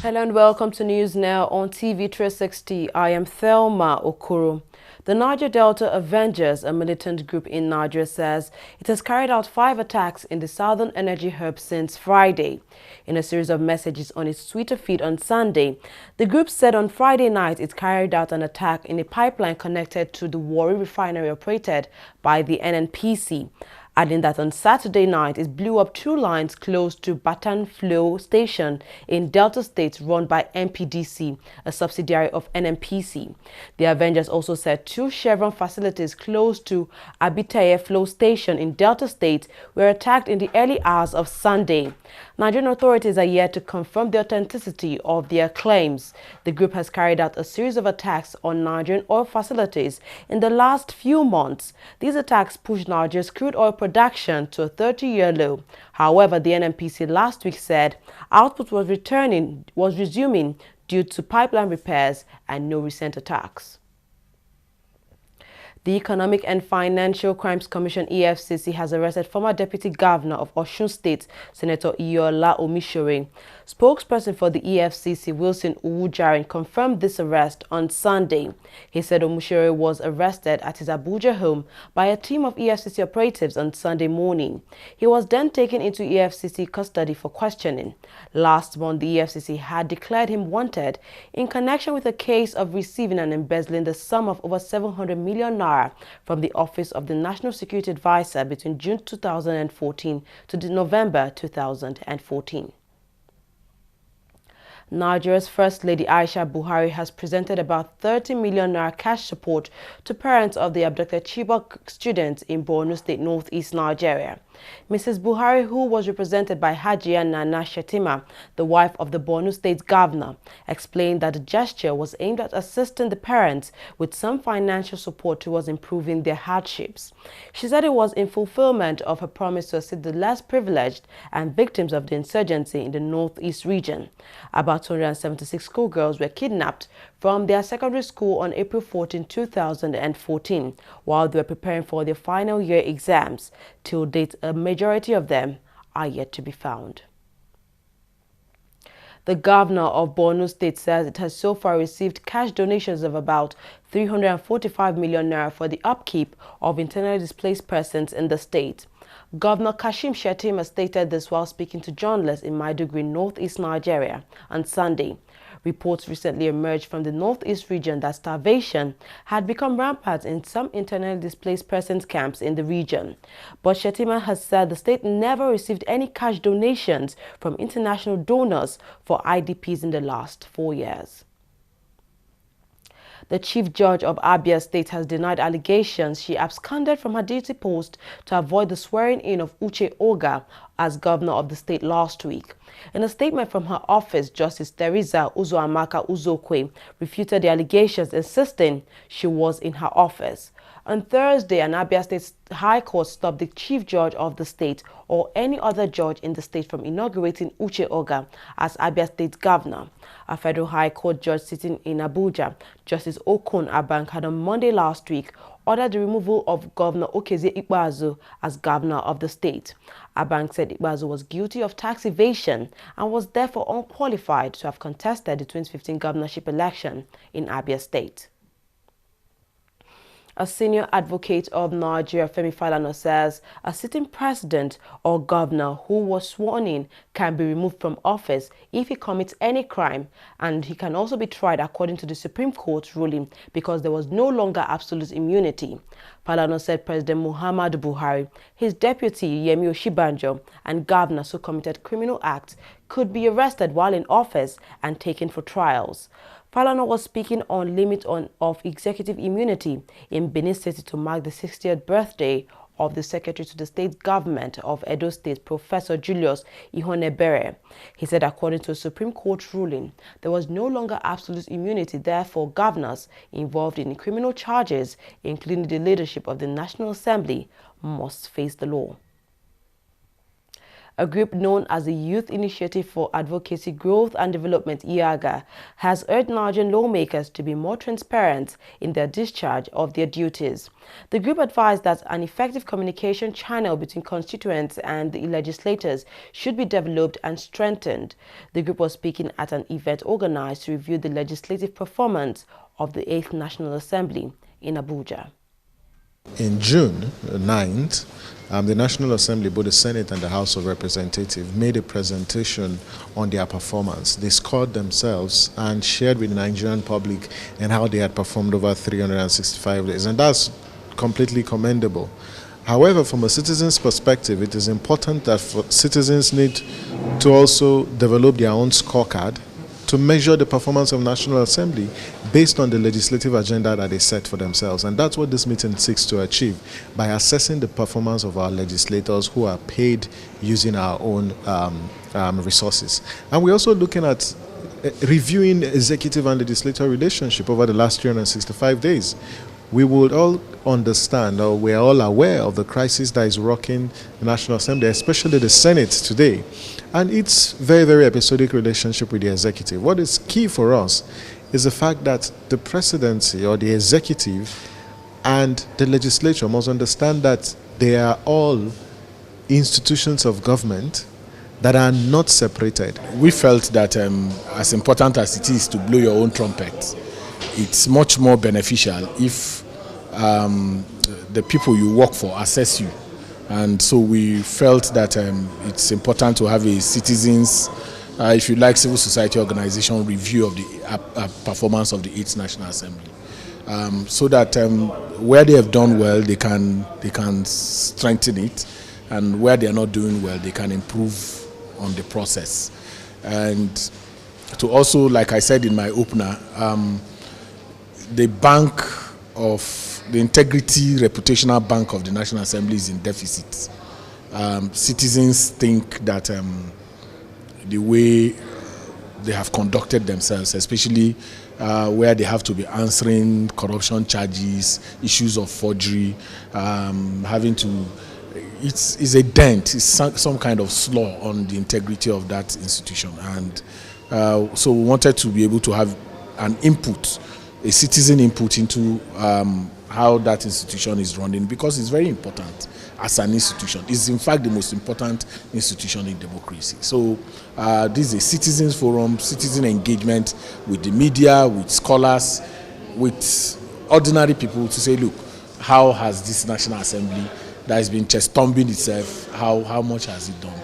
Hello and welcome to News Now on TV360. I am Thelma Okoro. The Niger Delta Avengers, a militant group in Niger, says it has carried out 5 attacks in the southern energy hub since Friday. In a series of messages on its Twitter feed on Sunday, the group said on Friday night it carried out an attack in a pipeline connected to the Warri refinery operated by the NNPC. Adding that on Saturday night, it blew up 2 lines close to Batan Flow Station in Delta State run by MPDC, a subsidiary of NNPC. The Avengers also said 2 Chevron facilities close to Abia Flow Station in Delta State were attacked in the early hours of Sunday. Nigerian authorities are yet to confirm the authenticity of their claims. The group has carried out a series of attacks on Nigerian oil facilities in the last few months. These attacks pushed Nigeria's crude oil production to a 30-year low. However, the NNPC last week said output was resuming due to pipeline repairs and no recent attacks. The Economic and Financial Crimes Commission EFCC has arrested former Deputy Governor of Osun State, Senator Iola Omishore. Spokesperson for the EFCC, Wilson Uwujarin, confirmed this arrest on Sunday. He said Omishore was arrested at his Abuja home by a team of EFCC operatives on Sunday morning. He was then taken into EFCC custody for questioning. Last month, the EFCC had declared him wanted in connection with a case of receiving and embezzling the sum of over 700 million naira from the Office of the National Security Advisor between June 2014 to November 2014. Nigeria's First Lady Aisha Buhari has presented about 30 million naira cash support to parents of the abducted Chibok students in Borno State, northeast Nigeria. Mrs. Buhari, who was represented by Hajia Nana Shetima, the wife of the Borno State governor, explained that the gesture was aimed at assisting the parents with some financial support towards improving their hardships. She said it was in fulfillment of her promise to assist the less privileged and victims of the insurgency in the northeast region. About 276 schoolgirls were kidnapped from their secondary school on April 14, 2014, while they were preparing for their final year exams. Till date, a majority of them are yet to be found. The governor of Borno State says it has so far received cash donations of about 345 million naira for the upkeep of internally displaced persons in the state. Governor Kashim Shettima stated this while speaking to journalists in Maiduguri, northeast Nigeria, on Sunday. Reports recently emerged from the northeast region that starvation had become rampant in some internally displaced persons camps in the region. But Shettima has said the state never received any cash donations from international donors for IDPs in the last 4 years. The Chief Judge of Abia State has denied allegations she absconded from her duty post to avoid the swearing-in of Uche Oga as governor of the state last week. In a statement from her office, Justice Teresa Uzoamaka Uzokwe refuted the allegations, insisting she was in her office. On Thursday, an Abia State High Court stopped the Chief Judge of the state or any other judge in the state from inaugurating Uche Oga as Abia State governor. A federal High Court judge sitting in Abuja, Justice Okon Abang, had on Monday last week ordered the removal of Governor Okezie Ikpeazu as governor of the state. Abang said Ikpeazu was guilty of tax evasion and was therefore unqualified to have contested the 2015 governorship election in Abia State. A senior advocate of Nigeria, Femi Falana, says a sitting president or governor who was sworn in can be removed from office if he commits any crime, and he can also be tried according to the Supreme Court's ruling because there was no longer absolute immunity. Falana said President Muhammadu Buhari, his deputy Yemi Oshibanjo, and governors who committed criminal acts could be arrested while in office and taken for trials. Falana was speaking on limit of executive immunity in Benin City to mark the 60th birthday of the Secretary to the State Government of Edo State, Professor Julius Ihonebere. He said according to a Supreme Court ruling, there was no longer absolute immunity, therefore governors involved in criminal charges, including the leadership of the National Assembly, must face the law. A group known as the Youth Initiative for Advocacy, Growth and Development, IAGA, has urged Nigerian lawmakers to be more transparent in their discharge of their duties. The group advised that an effective communication channel between constituents and the legislators should be developed and strengthened. The group was speaking at an event organized to review the legislative performance of the 8th National Assembly in Abuja. In June 9th, the National Assembly, both the Senate and the House of Representatives, made a presentation on their performance. They scored themselves and shared with the Nigerian public and how they had performed over 365 days. And that's completely commendable. However, from a citizen's perspective, it is important that citizens need to also develop their own scorecard to measure the performance of National Assembly based on the legislative agenda that they set for themselves. And that's what this meeting seeks to achieve by assessing the performance of our legislators who are paid using our own resources. And we're also looking at reviewing executive and legislative relationship over the last 365 days. We would all understand, or we're all aware of the crisis that is rocking the National Assembly, especially the Senate today, and its very, very episodic relationship with the executive. What is key for us is the fact that the presidency or the executive and the legislature must understand that they are all institutions of government that are not separated. We felt that as important as it is to blow your own trumpet, it's much more beneficial if the people you work for assess you. And so we felt that it's important to have a citizens, if you like, civil society organization review of the performance of the 8th National Assembly. So that where they have done well, they can strengthen it, and where they are not doing well, they can improve on the process. And to also, like I said in my opener, the integrity reputational bank of the National Assembly is in deficit. Citizens think that the way they have conducted themselves, especially where they have to be answering corruption charges, issues of forgery, it's a dent, it's some kind of slaw on the integrity of that institution. And so we wanted to be able to have an input, a citizen input into how that institution is running, because it's very important as an institution. It's in fact the most important institution in democracy. So this is a citizens forum, citizen engagement with the media, with scholars, with ordinary people to say, look, how has this National Assembly that has been chest-thumping itself, how much has it done?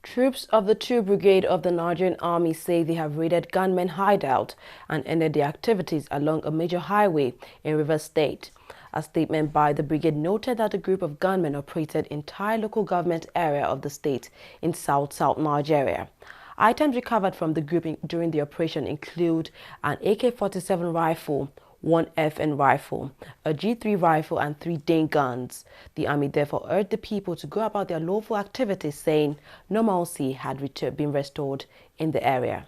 Troops of the 2 Brigade of the Nigerian Army say they have raided gunmen hideout and ended their activities along a major highway in Rochas State. A statement by the brigade noted that a group of gunmen operated entire local government area of the state in south Nigeria. Items recovered from the group during the operation include an AK-47 rifle, 1 FN rifle, a G3 rifle and 3 Dane guns. The army therefore urged the people to go about their lawful activities, saying normalcy had been restored in the area.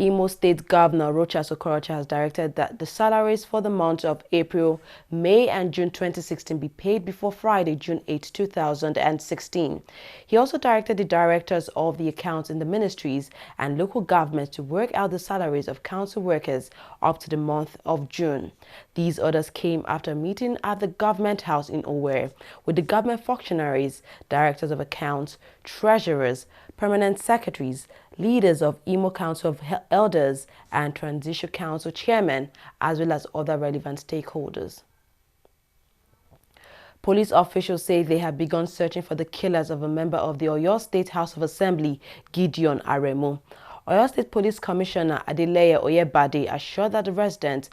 Imo State Governor Rochas Okorocha has directed that the salaries for the months of April, May and June 2016 be paid before Friday, June 8, 2016. He also directed the directors of the accounts in the ministries and local governments to work out the salaries of council workers up to the month of June. These orders came after a meeting at the Government House in Owerri with the government functionaries, directors of accounts, treasurers, permanent secretaries, leaders of Imo Council of Elders and Transition Council chairmen, as well as other relevant stakeholders. Police officials say they have begun searching for the killers of a member of the Oyo State House of Assembly, Gideon Aremu. Oyo State Police Commissioner Adeleye Oyebade assured that the residents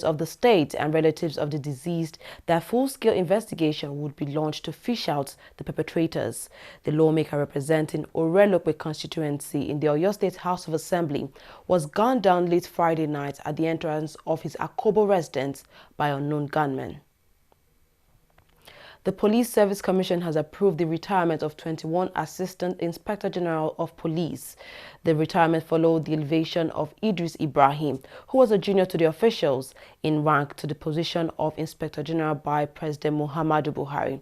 of the state and relatives of the deceased that full-scale investigation would be launched to fish out the perpetrators. The lawmaker representing Orelokwe constituency in the Oyo State House of Assembly was gunned down late Friday night at the entrance of his Akobo residence by unknown gunmen. The Police Service Commission has approved the retirement of 21 Assistant Inspector General of Police. The retirement followed the elevation of Idris Ibrahim, who was a junior to the officials, in rank to the position of Inspector General by President Muhammadu Buhari.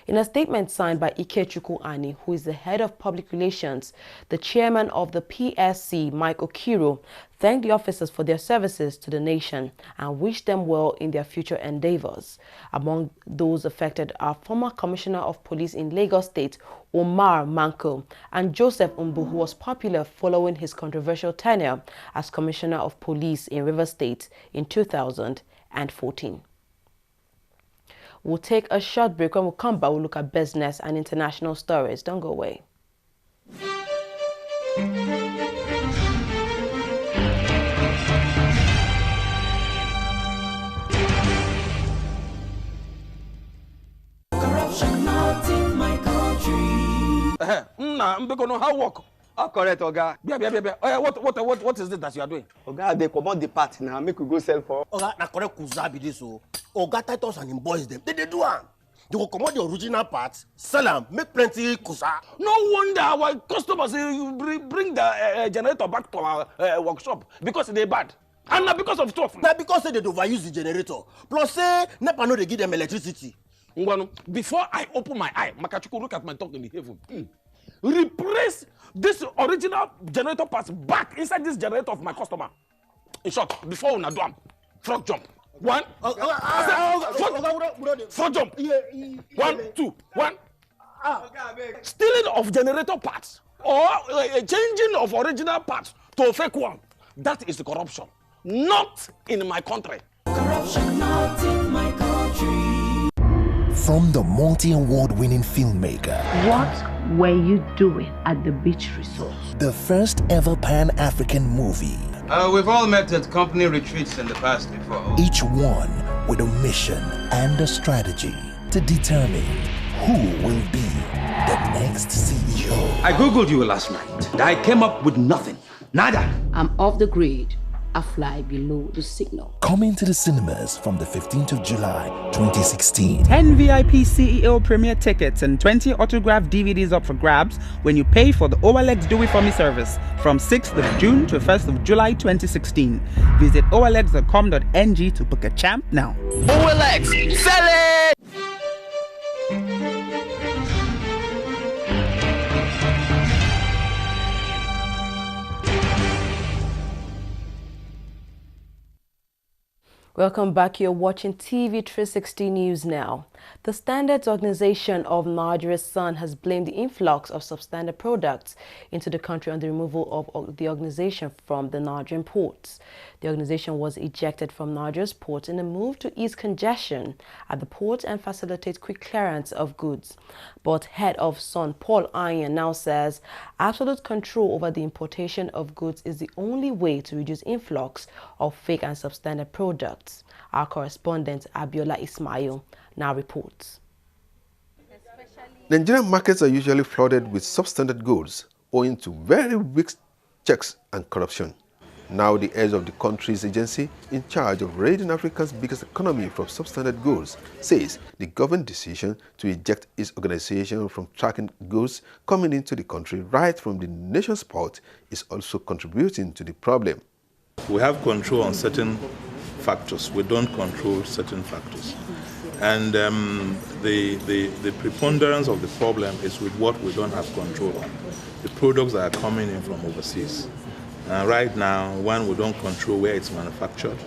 In a statement signed by Ikechukwu Ani, who is the head of public relations, the chairman of the PSC, Mike Okiro, thanked the officers for their services to the nation and wished them well in their future endeavors. Among those affected are former Commissioner of Police in Lagos State, Omar Manko, and Joseph Umbu, who was popular following his controversial tenure as Commissioner of Police in Rivers State in 2014. We'll take a short break. When we come back, we'll look at business and international stories. Don't go away. How work? How correct, Oga? What is it that you are doing? Oga, they command the part now. Make we go sell for. Oga, na correct kuza be this o. Oga Titus and him boys them. They do am. They will command the original parts, sell them, make plenty kuza. No wonder our customers bring the generator back to our workshop because they bad. And not because of stuff. Now because they overuse the generator. Plus say NEPA no they give them electricity. Before I open my eye, Makachuku, look at my talk in the heaven. Replace this original generator parts back inside this generator of my customer. In short, before una do am, frog jump. One, frog jump. 1, 2, 1. Stealing of generator parts or changing of original parts to a fake one. That is the corruption. Not in my country. Corruption not in my country. From the multi-award-winning filmmaker. What were you doing at the beach resort? The first ever Pan-African movie. We've all met at company retreats in the past before. Each one with a mission and a strategy to determine who will be the next CEO. I googled you last night and I came up with nothing. Nada. I'm off the grid. I fly below the signal. Coming to the cinemas from the 15th of July 2016. 10 VIP CEO premiere tickets and 20 autographed DVDs up for grabs when you pay for the OLX Do It For Me service from 6th of June to 1st of July 2016. Visit olx.com.ng to book a champ now. OLX, sell it! Welcome back. You're watching TV360 News now. The Standards Organization of Nigeria's Sun has blamed the influx of substandard products into the country on the removal of the organization from the Nigerian ports. The organization was ejected from Nigeria's ports in a move to ease congestion at the port and facilitate quick clearance of goods. But head of Sun, Paul Ayan, now says absolute control over the importation of goods is the only way to reduce influx of fake and substandard products. Our correspondent Abiola Ismail now reports. Nigerian markets are usually flooded with substandard goods owing to very weak checks and corruption. Now the head of the country's agency in charge of raiding Africa's biggest economy from substandard goods says the government decision to eject its organization from tracking goods coming into the country right from the nation's port is also contributing to the problem. We have control on certain factors. We don't control certain factors. And the preponderance of the problem is with what we don't have control on. The products that are coming in from overseas. Right now, when we don't control where it's manufactured,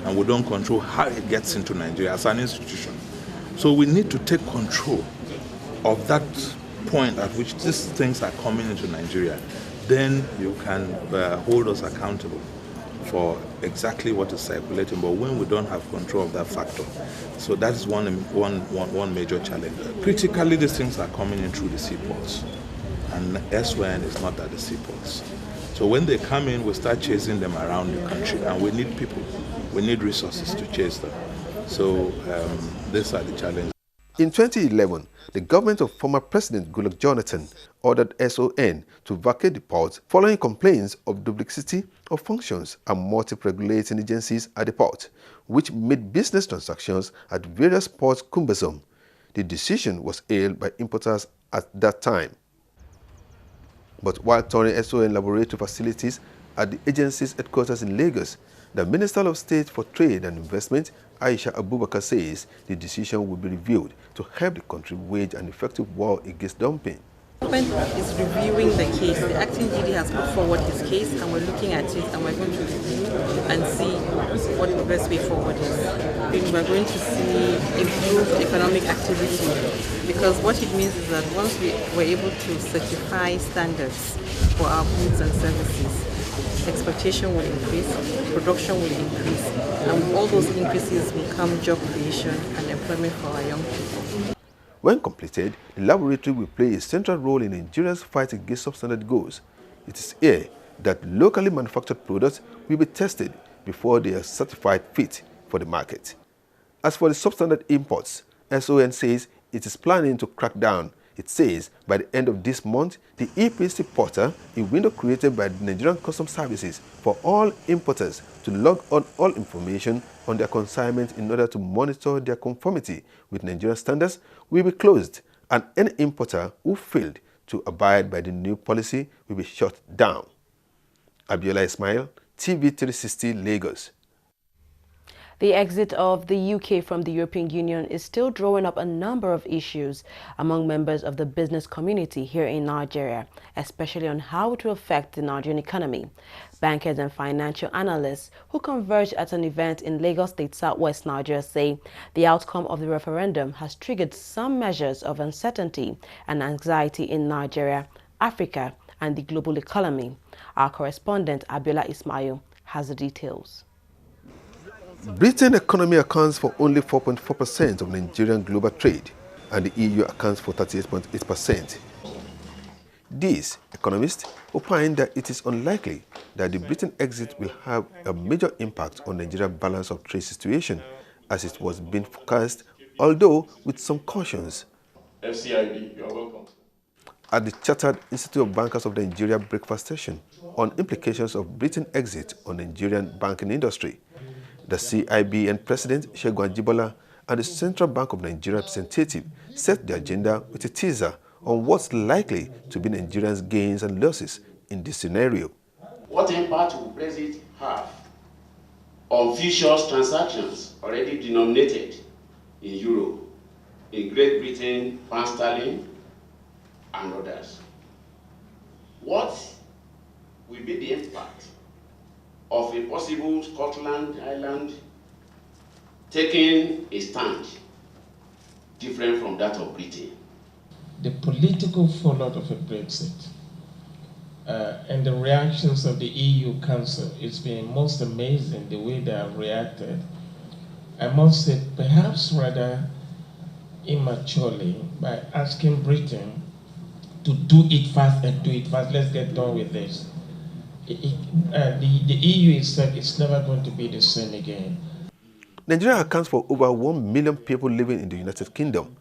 and we don't control how it gets into Nigeria as an institution. So we need to take control of that point at which these things are coming into Nigeria. Then you can hold us accountable for exactly what is circulating, but when we don't have control of that factor. So that is one major challenge. Critically, these things are coming in through the seaports, and elsewhere it's not at the seaports. So when they come in, we start chasing them around the country, and we need people, we need resources to chase them. So these are the challenges. In 2011, the government of former President Goodluck Jonathan ordered SON to vacate the port following complaints of duplicity of functions and multiple regulating agencies at the port, which made business transactions at various ports cumbersome. The decision was hailed by importers at that time. But while touring SON laboratory facilities at the agency's headquarters in Lagos, the Minister of State for Trade and Investment, Aisha Abubakar, says the decision will be reviewed to help the country wage an effective war against dumping. The government is reviewing the case. The acting GD has put forward his case and we're looking at it and we're going to review and see what the best way forward is. We're going to see improved economic activity, because what it means is that once we're able to certify standards for our goods and services, expectation will increase, production will increase, and with all those increases will come job creation and employment for our young people. When completed, the laboratory will play a central role in Nigeria's fight against substandard goods. It is here that locally manufactured products will be tested before they are certified fit for the market. As for the substandard imports, SON says it is planning to crack down. It says by the end of this month, the EPC portal, a window created by the Nigerian Customs Services for all importers to log on all information on their consignment in order to monitor their conformity with Nigerian standards, will be closed, and any importer who failed to abide by the new policy will be shut down. Abiola Ismail, TV360, Lagos. The exit of the UK from the European Union is still drawing up a number of issues among members of the business community here in Nigeria, especially on how it will affect the Nigerian economy. Bankers and financial analysts who converged at an event in Lagos State, Southwest Nigeria, say the outcome of the referendum has triggered some measures of uncertainty and anxiety in Nigeria, Africa, and the global economy. Our correspondent, Abiola Ismail, has the details. Britain's economy accounts for only 4.4% of Nigerian global trade, and the EU accounts for 38.8%. These economists opine that it is unlikely that the Britain exit will have a major impact on Nigeria's balance of trade situation, as it was being forecast, although with some cautions. FCIB, you are welcome. At the Chartered Institute of Bankers of Nigeria breakfast session on implications of Britain's exit on the Nigerian banking industry, the CIBN President Segun Ajibola and the Central Bank of Nigeria representative set the agenda with a teaser on what's likely to be Nigerians' gains and losses in this scenario. What impact will Brexit have on futures transactions already denominated in euro, in Great Britain, pound sterling, and others? What will be the impact of a possible Scotland, Ireland taking a stand different from that of Britain? The political fallout of a Brexit and the reactions of the EU Council, it's been most amazing the way they have reacted. I must say, perhaps rather immaturely, by asking Britain to do it fast and do it fast. Let's get done with this. The EU itself is never going to be the same again. Nigeria accounts for over 1 million people living in the United Kingdom,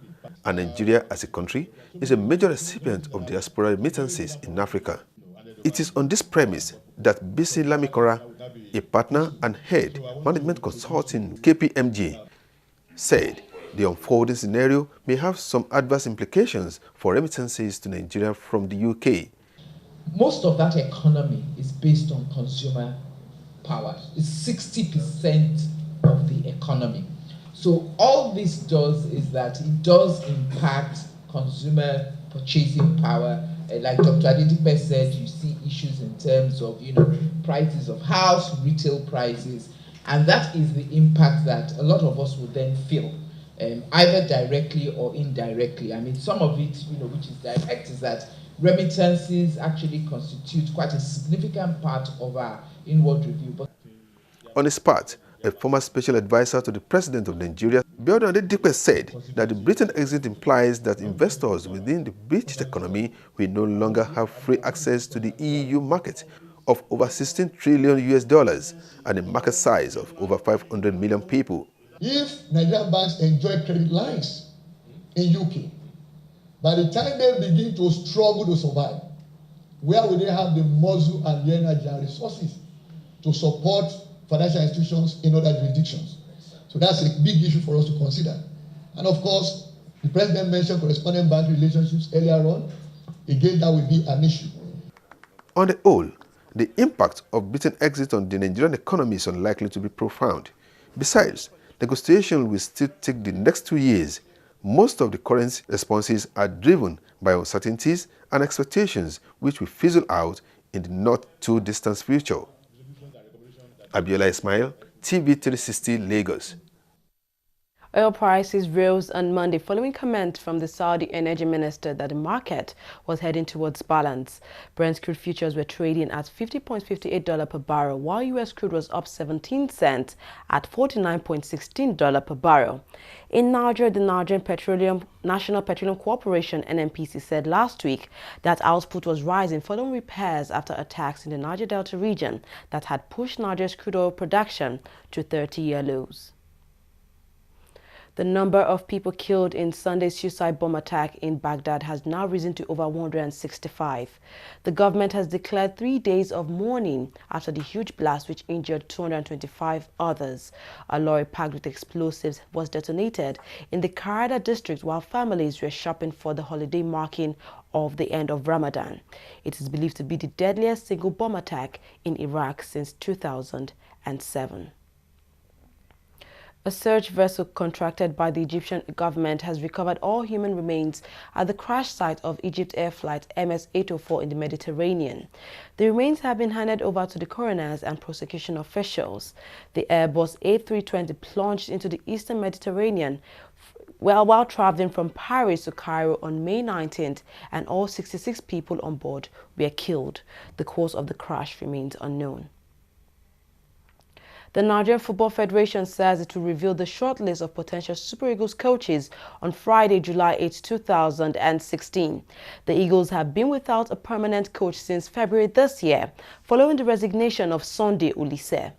and Nigeria as a country is a major recipient of diaspora remittances in Africa. It is on this premise that Bisi Lamikora, a partner and head management consulting KPMG, said the unfolding scenario may have some adverse implications for remittances to Nigeria from the UK. Most of that economy is based on consumer power. It's 60% of the economy. So all this does is that it does impact consumer purchasing power. Like Dr. Adedipe said, you see issues in terms of, prices of house, retail prices, and that is the impact that a lot of us will then feel, either directly or indirectly. I mean, some of it, which is direct, is that remittances actually constitute quite a significant part of our inward review. But on his part, a former special advisor to the President of Nigeria, Biodun Adedipe, said that the Britain exit implies that investors within the British economy will no longer have free access to the EU market of over $16 trillion and a market size of over 500 million people. If Nigerian banks enjoy credit lines in UK, by the time they begin to struggle to survive, where will they have the muscle and the energy and resources to support financial institutions in other jurisdictions? So that's a big issue for us to consider. And of course, The president mentioned correspondent bank relationships earlier on. Again, that will be an issue. On the whole, the impact of Britain's exit on the Nigerian economy is unlikely to be profound. Besides, negotiations will still take the next 2 years. Most of the current responses are driven by uncertainties and expectations which will fizzle out in the not too distant future. Abiola Ismail, TV360 Lagos. Oil prices rose on Monday following comments from the Saudi energy minister that the market was heading towards balance. Brent crude futures were trading at $50.58 per barrel, while U.S. crude was up 17 cents at $49.16 per barrel. In Niger, the Nigerian National Petroleum Corporation (NNPC) said last week that output was rising following repairs after attacks in the Niger Delta region that had pushed Niger's crude oil production to 30-year lows. The number of people killed in Sunday's suicide bomb attack in Baghdad has now risen to over 165. The government has declared 3 days of mourning after the huge blast which injured 225 others. A lorry packed with explosives was detonated in the Karada district while families were shopping for the holiday marking of the end of Ramadan. It is believed to be the deadliest single bomb attack in Iraq since 2007. A search vessel contracted by the Egyptian government has recovered all human remains at the crash site of Egypt Air Flight MS-804 in the Mediterranean. The remains have been handed over to the coroners and prosecution officials. The Airbus A320 plunged into the eastern Mediterranean while traveling from Paris to Cairo on May 19th, and all 66 people on board were killed. The cause of the crash remains unknown. The Nigerian Football Federation says it will reveal the shortlist of potential Super Eagles coaches on Friday, July 8, 2016. The Eagles have been without a permanent coach since February this year, following the resignation of Sunday Ulise.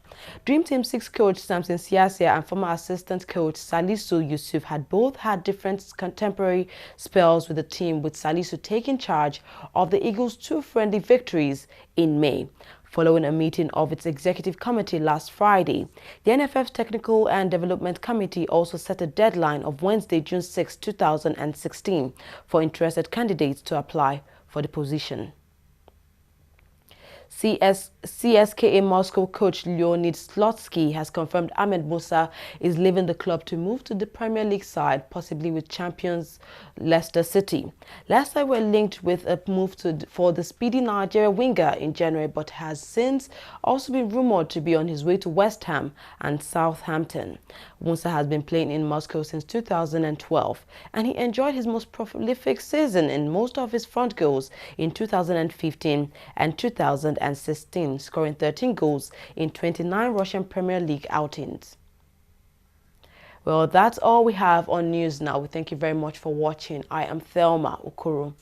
Dream Team 6 coach Samson Siasia and former assistant coach Salisu Yusuf had both had different contemporary spells with the team, with Salisu taking charge of the Eagles' 2 friendly victories in May. Following a meeting of its executive committee last Friday, the NFF's Technical and Development Committee also set a deadline of Wednesday, June 6, 2016 for interested candidates to apply for the position. CSKA Moscow coach Leonid Slotsky has confirmed Ahmed Musa is leaving the club to move to the Premier League side, possibly with champions Leicester City. Leicester were linked with a move for the speedy Nigeria winger in January, but has since also been rumored to be on his way to West Ham and Southampton. Musa has been playing in Moscow since 2012, and he enjoyed his most prolific season in most of his front goals in 2015 and 2016, scoring 13 goals in 29 Russian Premier League outings. Well, that's all we have on news now. We thank you very much for watching. I am Thelma Okoro.